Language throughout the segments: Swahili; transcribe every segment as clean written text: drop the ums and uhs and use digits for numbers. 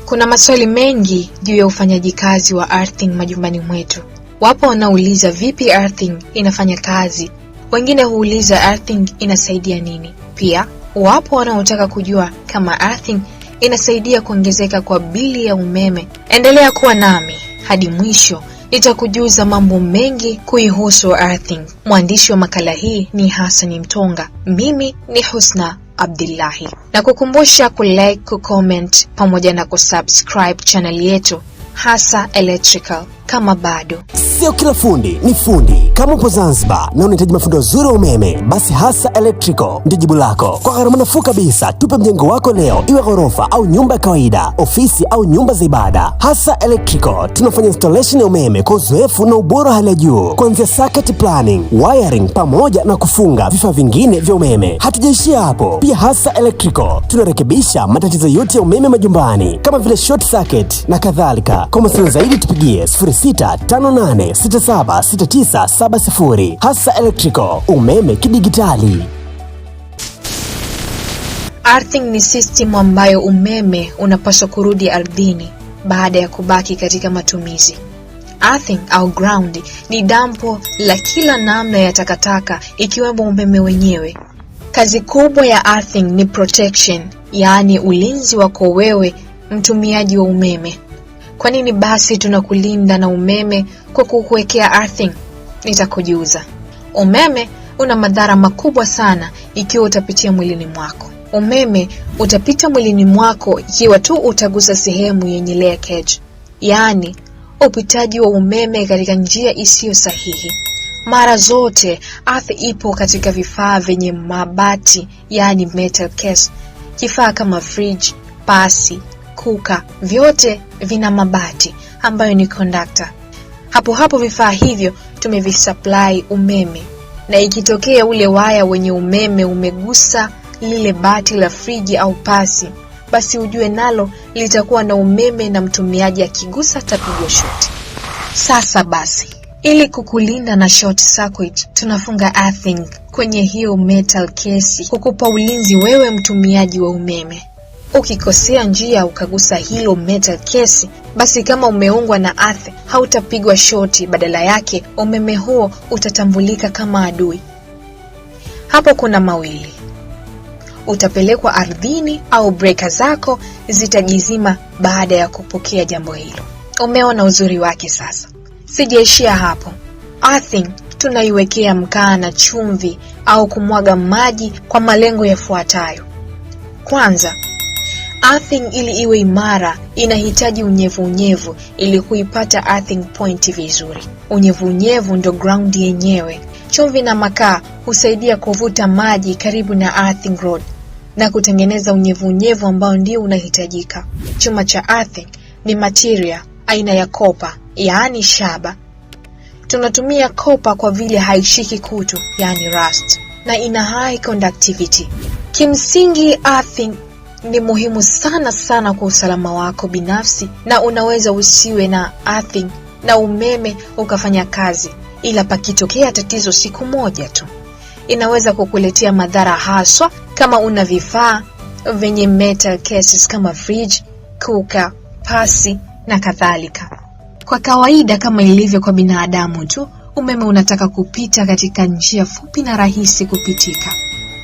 Kuna maswali mengi juu ya ufanyaji kazi wa earthing majumbani mwetu. Wapo wanauliza vipi earthing inafanya kazi. Wengine huuliza earthing inasaidia nini. Pia wapo wanaotaka kujua kama earthing inasaidia kuongezeka kwa bili ya umeme. Endelea kuwa nami hadi mwisho, nitakujuza mambo mengi kuihusu earthing. Mwandishi wa makala hii ni Hassan Mtonga. Mimi ni Husna Abdullahi. Na kukumbusha kulike, kucomment pamoja na kusubscribe channel yetu Hasa Electrical kama bado. Sio kila fundi ni fundi. Kama upo Zanzibar na unahitaji mafundi wazuri wa umeme, basi Hasa Electrical ndio jibu lako. Kwa gharama nafuu kabisa, tupe mjengo wako leo, iwe ghorofa au nyumba ya kawaida, ofisi au nyumba za ibada. Hasa Electrical tunafanya installation ya umeme kwa uzoefu na ubora hali ya juu, kuanzia circuit planning, wiring pamoja na kufunga vifaa vingine vya umeme. Hatujaishia hapo. Pia Hasa Electrical tunarekebisha matatizo yote ya umeme majumbani kama vile short circuit na kadhalika. Kwa masuala zaidi tupigie 0658676970. Hasa Electrical, umeme kidigitali. Earthing ni system ambayo umeme unapaswa kurudi ardhini baada ya kubaki katika matumizi. Earthing au ground ni dampo la kila namna ya takataka ikiwemo umeme wenyewe. Kazi kubwa ya earthing ni protection, yaani ulinzi wako wewe mtumiaji wa umeme. Kwa nini basi tunakulinda na umeme kwa kukuwekea earthing? Nitakujuza. Umeme una madhara makubwa sana ikiwa utapitia mwilini mwako. Umeme utapita mwilini mwako ikiwa tu utagusa sehemu yenye leakage, yaani upitaji wa umeme katika njia isiyo sahihi. Mara zote earth ipo katika vifaa vyenye mabati, yaani metal case. Kifaa kama fridge, pasi, kuka, vyote vina mabati ambayo ni conductor. Hapo vifaa hivyo tumevisupply umeme, na ikitokea ule waya wenye umeme umegusa lile bati la friji au pasi, basi ujue nalo litakuwa na umeme na mtumiaji akigusa tapigwa short. Sasa basi, ili kukulinda na short circuit, tunafunga earthing kwenye hiyo metal case kukupa ulinzi wewe mtumiaji wa umeme. Ukikosea njia ukagusa hilo metal case, basi kama umeungwa na earth hautapigwa shoti, badala yake umeme huo utatambulika kama adui. Hapo kuna mawili. Utapelekwa ardhini au breaker zako zitajizima baada ya kupokea jambo hilo. Umeona uzuri wake sasa. Sijaishia hapo. Earthing tunaiwekea mkaa na chumvi au kumwaga maji kwa malengo yafuatayo. Kwanza, earthing ili iwe imara inahitaji unyevu ili kuipata earthing point vizuri. Unyevu ndo ground yenyewe. Chumvi na makaa husaidia kuvuta maji karibu na earthing rod na kutengeneza unyevu ambao ndio unahitajika. Chuma cha earthing ni material aina ya copper, yaani shaba. Tunatumia copper kwa vile haishiki kutu, yaani rust, na ina high conductivity. Kimsingi earthing ni muhimu sana kwa usalama wako binafsi, na unaweza usiwe na earthing na umeme ukafanya kazi, ila pakitokea tatizo siku moja tu inaweza kukuletea madhara, haswa kama una vifaa venye metal cases kama fridge, kuka, pasi na kadhalika. Kwa kawaida kama ilivyo kwa binadamu tu, umeme unataka kupita katika njia fupi na rahisi kupitika.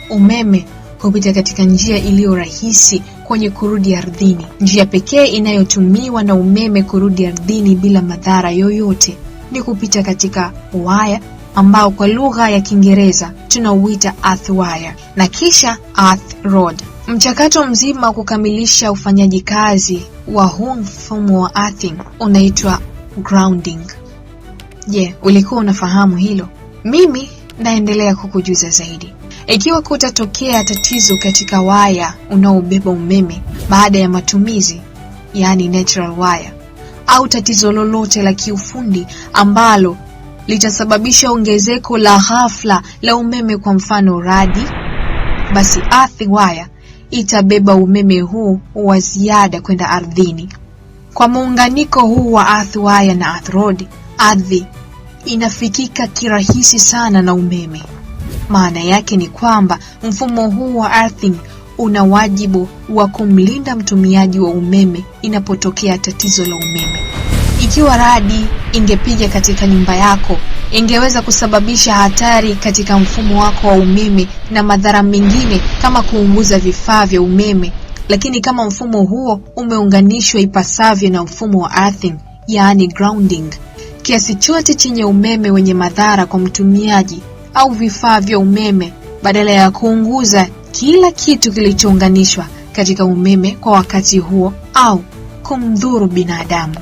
Umeme hupita katika njia iliyo rahisi kwenye kurudi ardhini. Njia pekee inayotumiwa na umeme kurudi ardhini bila madhara yoyote ni kupita katika waya ambao kwa lugha ya Kiingereza tunauita earth wire, na kisha earth rod. Mchakato mzima wa kukamilisha ufanyaji kazi wa huu mfumo wa earthing unaitwa grounding. Je, ulikuwa unafahamu hilo? Mimi naendelea kukujuza zaidi. Ikiwa kutatokea tatizo katika waya unaobeba umeme baada ya matumizi, yaani natural wire, au tatizo lolote la kiufundi ambalo litasababisha ongezeko la ghafla la umeme, kwa mfano radi, basi earth wire itabeba umeme huu wa ziada kwenda ardhini. Kwa muunganiko huu wa earth wire na earth rod, ardhi inafikika kirahisi sana na umeme. Maana yake ni kwamba mfumo huu wa earthing una wajibu wa kumlinda mtumiaji wa umeme inapotokea tatizo la umeme. Ikiwa radi ingepiga katika nyumba yako, ingeweza kusababisha hatari katika mfumo wako wa umeme na madhara mengine kama kuunguza vifaa vya umeme. Lakini kama mfumo huo umeunganishwa ipasavyo na mfumo wa earthing, yaani grounding, kiasi chote chenye umeme wenye madhara kwa mtumiaji au vifaa vya umeme, badala ya kuunguza kila kitu kilichounganishwa katika umeme kwa wakati huo au kumdhuru binadamu.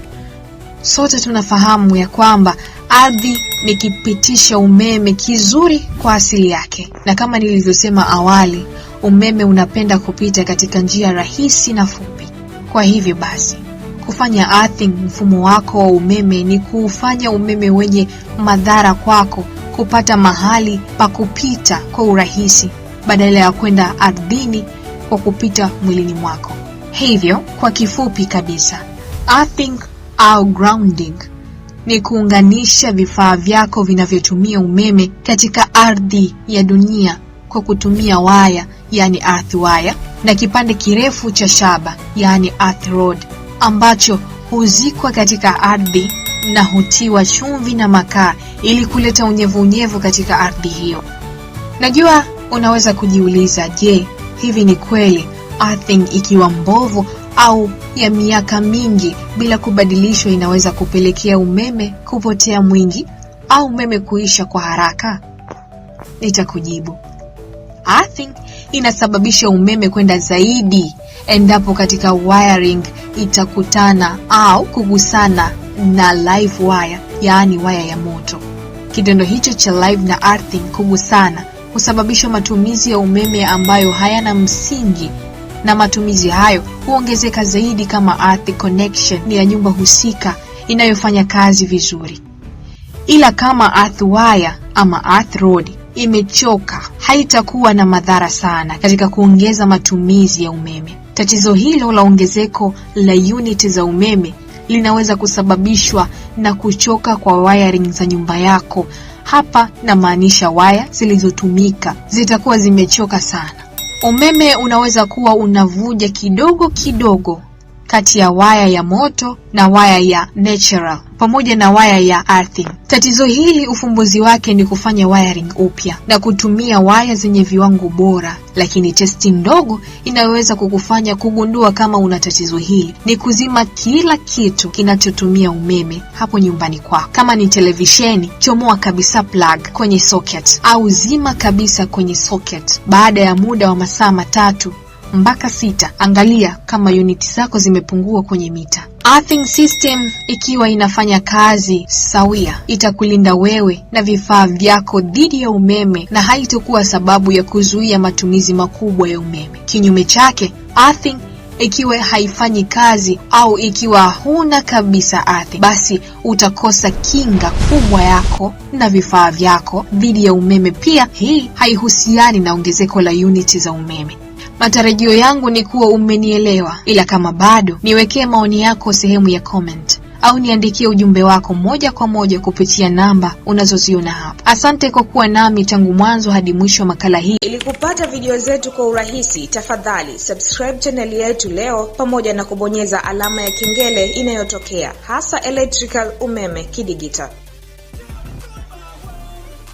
Sote tunafahamu ya kwamba ardhi ni kipitisha umeme kizuri kwa asili yake, na kama nilivyosema awali, umeme unapenda kupita katika njia rahisi na fupi. Kwa hivyo basi, kufanya earthing mfumo wako wa umeme ni kuufanya umeme wenye madhara kwako kupata mahali pa kupita kwa urahisi, badala ya kwenda ardhini kwa kupita mwilini mwako. Hivyo, kwa kifupi kabisa, earthing au grounding ni kuunganisha vifaa vyako vinavyotumia umeme katika ardhi ya dunia kwa kutumia waya, yani earth wire, na kipande kirefu cha shaba, yani earth rod, ambacho huzikwa katika ardhi na hutiwa chumvi na makaa ili kuleta unyevu katika ardhi hiyo. Najua unaweza kujiuliza, je, hivi ni kweli earthing ikiwa mbovu au ya miaka mingi bila kubadilishwa inaweza kupelekea umeme kupotea mwingi au umeme kuisha kwa haraka? Nitakujibu. Earthing inasababisha umeme kwenda zaidi endapo katika wiring itakutana au kugusana na live wire, yaani waya ya moto. Kitendo hicho cha live na earthing kugusana husababisha matumizi ya umeme ambayo hayana msingi, na matumizi hayo huongezeka zaidi kama earth connection ni ya nyumba husika inayofanya kazi vizuri. Ila kama earth wire ama earth rod imechoka, haitakuwa na madhara sana katika kuongeza matumizi ya umeme. Tatizo hilo la ongezeko la unit za umeme linaweza kusababishwa na kuchoka kwa wiring za nyumba yako. Hapa na maanisha waya zilizotumika zitakuwa zimechoka sana. Umeme unaweza kuwa unavuja kidogo kati ya waya ya moto na waya ya natural pamoja na waya ya earthing. Tatizo hili ufumbuzi wake ni kufanya wiring upya na kutumia waya zenye viwango bora, lakini testi ndogo inaweza kukufanya kugundua kama una tatizo hili ni kuzima kila kitu kinachotumia umeme hapo nyumbani kwako. Kama ni televisheni, chomoa kabisa plug kwenye socket au zima kabisa kwenye socket. Baada ya muda wa masaa 3 mpaka 6, angalia kama unit zako zimepungua kwenye mita. Earthing system ikiwa inafanya kazi sawia, itakulinda wewe na vifaa vyako dhidi ya umeme na haitakuwa sababu ya kuzuia matumizi makubwa ya umeme. Kinyume chake, earthing ikiwa haifanyi kazi au ikiwa huna kabisa earthing, basi utakosa kinga kubwa yako na vifaa vyako dhidi ya umeme. Pia hii haihusiani na ongezeko la unit za umeme. Matarajio yangu ni kuwa umenielewa, ila kama bado, niwekee maoni yako sehemu ya comment au niandikie ujumbe wako moja kwa moja kupitia namba unazoziona hapa. Asante kwa kuwa nami tangu mwanzo hadi mwisho wa makala hii. Ili kupata video zetu kwa urahisi, tafadhali subscribe channel yetu leo pamoja na kubonyeza alama ya kengele inayotokea, hasa electrical umeme kidigitali.